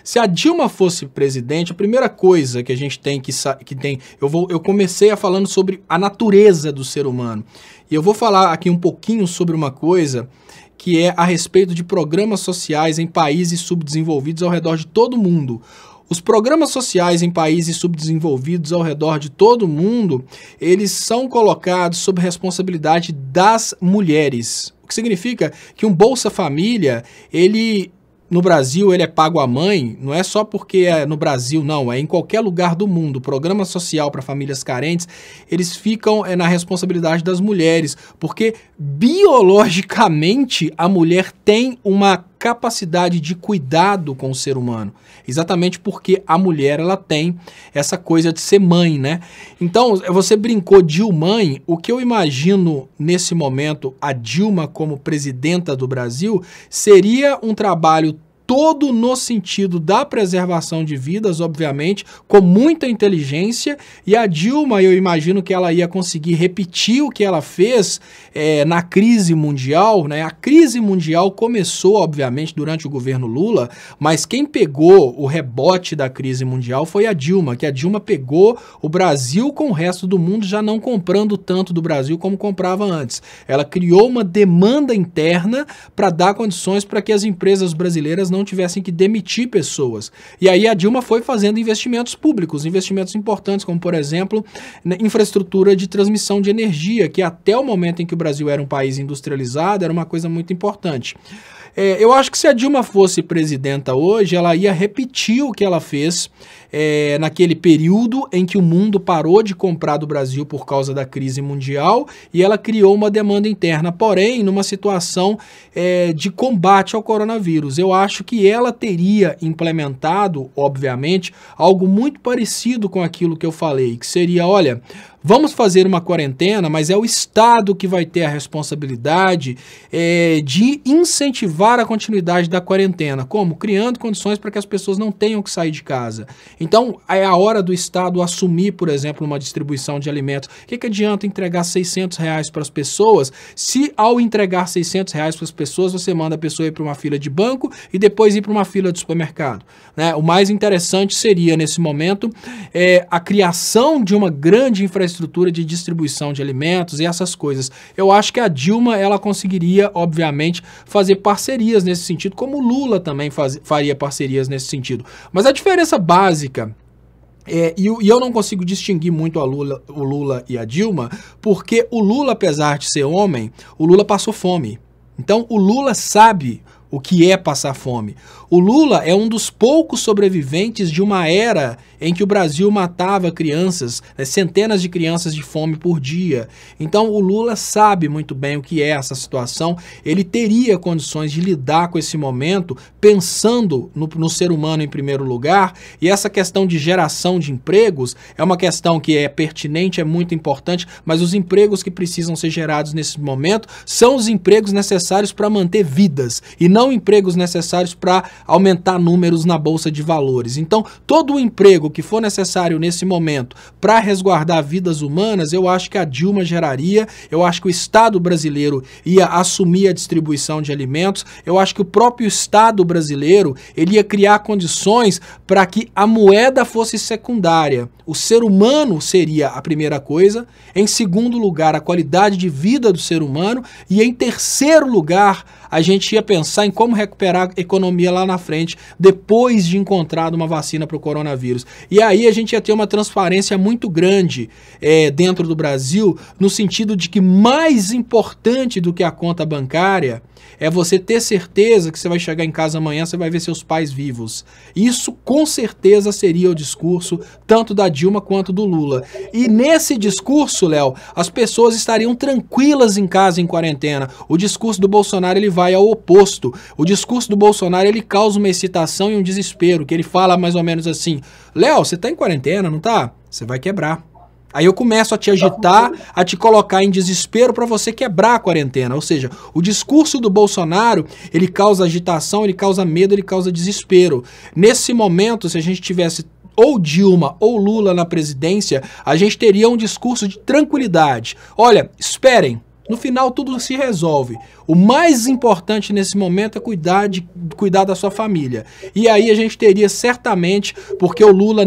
Se a Dilma fosse presidente, a primeira coisa que a gente tem eu comecei falando sobre a natureza do ser humano. E eu vou falar aqui um pouquinho sobre uma coisa que é a respeito de programas sociais em países subdesenvolvidos ao redor de todo o mundo. Os programas sociais em países subdesenvolvidos ao redor de todo o mundo, eles são colocados sob responsabilidade das mulheres. O que significa que um Bolsa Família, no Brasil, ele é pago à mãe, não é só porque é no Brasil, não, é em qualquer lugar do mundo. O programa social para famílias carentes, eles ficam na responsabilidade das mulheres, porque biologicamente a mulher tem uma capacidade de cuidado com o ser humano, exatamente porque a mulher ela tem essa coisa de ser mãe, né? Então, você brincou Dilmãe, o que eu imagino nesse momento a Dilma como presidenta do Brasil seria um trabalho todo no sentido da preservação de vidas, obviamente, com muita inteligência, e a Dilma, eu imagino que ela ia conseguir repetir o que ela fez na crise mundial, né? A crise mundial começou, obviamente, durante o governo Lula, mas quem pegou o rebote da crise mundial foi a Dilma, que a Dilma pegou o Brasil com o resto do mundo já não comprando tanto do Brasil como comprava antes. Ela criou uma demanda interna para dar condições para que as empresas brasileiras não tivessem que demitir pessoas. E aí a Dilma foi fazendo investimentos públicos, investimentos importantes, como por exemplo, na infraestrutura de transmissão de energia, que até o momento em que o Brasil era um país industrializado, era uma coisa muito importante. Eu acho que se a Dilma fosse presidenta hoje, ela ia repetir o que ela fez naquele período em que o mundo parou de comprar do Brasil por causa da crise mundial e ela criou uma demanda interna, porém, numa situação de combate ao coronavírus. Eu acho que ela teria implementado, obviamente, algo muito parecido com aquilo que eu falei, que seria, olha, vamos fazer uma quarentena, mas é o Estado que vai ter a responsabilidade de incentivar a continuidade da quarentena. Como? Criando condições para que as pessoas não tenham que sair de casa. Então, é a hora do Estado assumir, por exemplo, uma distribuição de alimentos. O que adianta entregar R$600 para as pessoas se ao entregar R$600 para as pessoas, você manda a pessoa ir para uma fila de banco e depois ir para uma fila de supermercado, né? O mais interessante seria, nesse momento, a criação de uma grande infraestrutura de distribuição de alimentos e essas coisas. Eu acho que a Dilma, ela conseguiria, obviamente, fazer parcerias nesse sentido, como o Lula também faria parcerias nesse sentido. Mas a diferença básica, e eu não consigo distinguir muito o Lula e a Dilma, porque o Lula, apesar de ser homem, o Lula passou fome. Então, o Lula sabe o que é passar fome. O Lula é um dos poucos sobreviventes de uma era em que o Brasil matava crianças, centenas de crianças de fome por dia. Então o Lula sabe muito bem o que é essa situação, ele teria condições de lidar com esse momento pensando no ser humano em primeiro lugar, e essa questão de geração de empregos é uma questão que é pertinente, é muito importante, mas os empregos que precisam ser gerados nesse momento são os empregos necessários para manter vidas, e não empregos necessários para aumentar números na Bolsa de Valores. Então, todo o emprego que for necessário nesse momento para resguardar vidas humanas, eu acho que a Dilma geraria, eu acho que o Estado brasileiro ia assumir a distribuição de alimentos, eu acho que o próprio Estado brasileiro, ele ia criar condições para que a moeda fosse secundária. O ser humano seria a primeira coisa, em segundo lugar, a qualidade de vida do ser humano, e em terceiro lugar, a gente ia pensar em como recuperar a economia lá na frente, depois de encontrar uma vacina para o coronavírus. E aí a gente ia ter uma transparência muito grande dentro do Brasil, no sentido de que mais importante do que a conta bancária é você ter certeza que você vai chegar em casa amanhã, você vai ver seus pais vivos. Isso com certeza seria o discurso tanto da Dilma quanto do Lula. E nesse discurso, Léo, as pessoas estariam tranquilas em casa em quarentena. O discurso do Bolsonaro, ele vai ao oposto. O discurso do Bolsonaro, ele causa uma excitação e um desespero, que ele fala mais ou menos assim: Léo, você tá em quarentena, não tá? Você vai quebrar. Aí eu começo a te agitar, a te colocar em desespero para você quebrar a quarentena. Ou seja, o discurso do Bolsonaro, ele causa agitação, ele causa medo, ele causa desespero. Nesse momento, se a gente tivesse ou Dilma ou Lula na presidência, a gente teria um discurso de tranquilidade. Olha, esperem. No final tudo se resolve. O mais importante nesse momento é cuidar da sua família. E aí a gente teria certamente, porque o Lula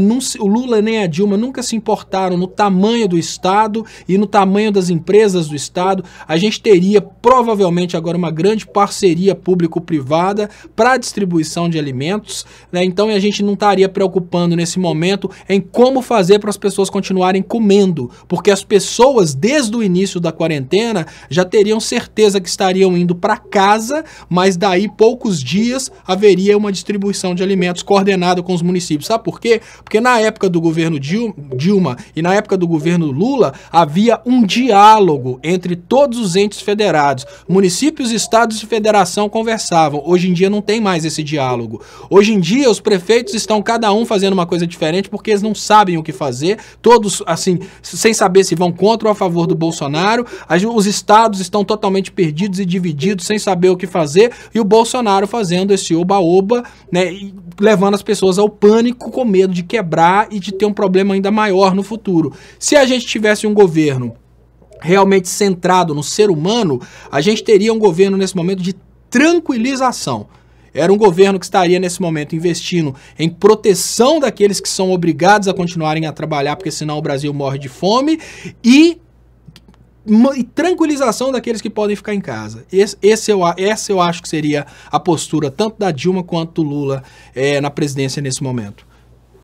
nem a Dilma nunca se importaram no tamanho do Estado e no tamanho das empresas do Estado, a gente teria provavelmente agora uma grande parceria público-privada para a distribuição de alimentos, né? Então a gente não estaria preocupando nesse momento em como fazer para as pessoas continuarem comendo, porque as pessoas desde o início da quarentena já teriam certeza que estariam indo para casa, mas daí poucos dias haveria uma distribuição de alimentos coordenada com os municípios. Sabe por quê? Porque na época do governo Dilma e na época do governo Lula havia um diálogo entre todos os entes federados. Municípios, estados e federação conversavam. Hoje em dia não tem mais esse diálogo. Hoje em dia os prefeitos estão cada um fazendo uma coisa diferente porque eles não sabem o que fazer, todos assim, sem saber se vão contra ou a favor do Bolsonaro. Os estados estão totalmente perdidos e divididos, sem saber o que fazer, e o Bolsonaro fazendo esse oba-oba, né, e levando as pessoas ao pânico com medo de quebrar e de ter um problema ainda maior no futuro. Se a gente tivesse um governo realmente centrado no ser humano, a gente teria um governo nesse momento de tranquilização. Era um governo que estaria nesse momento investindo em proteção daqueles que são obrigados a continuarem a trabalhar, porque senão o Brasil morre de fome, e tranquilização daqueles que podem ficar em casa. Essa eu acho que seria a postura tanto da Dilma quanto do Lula na presidência nesse momento.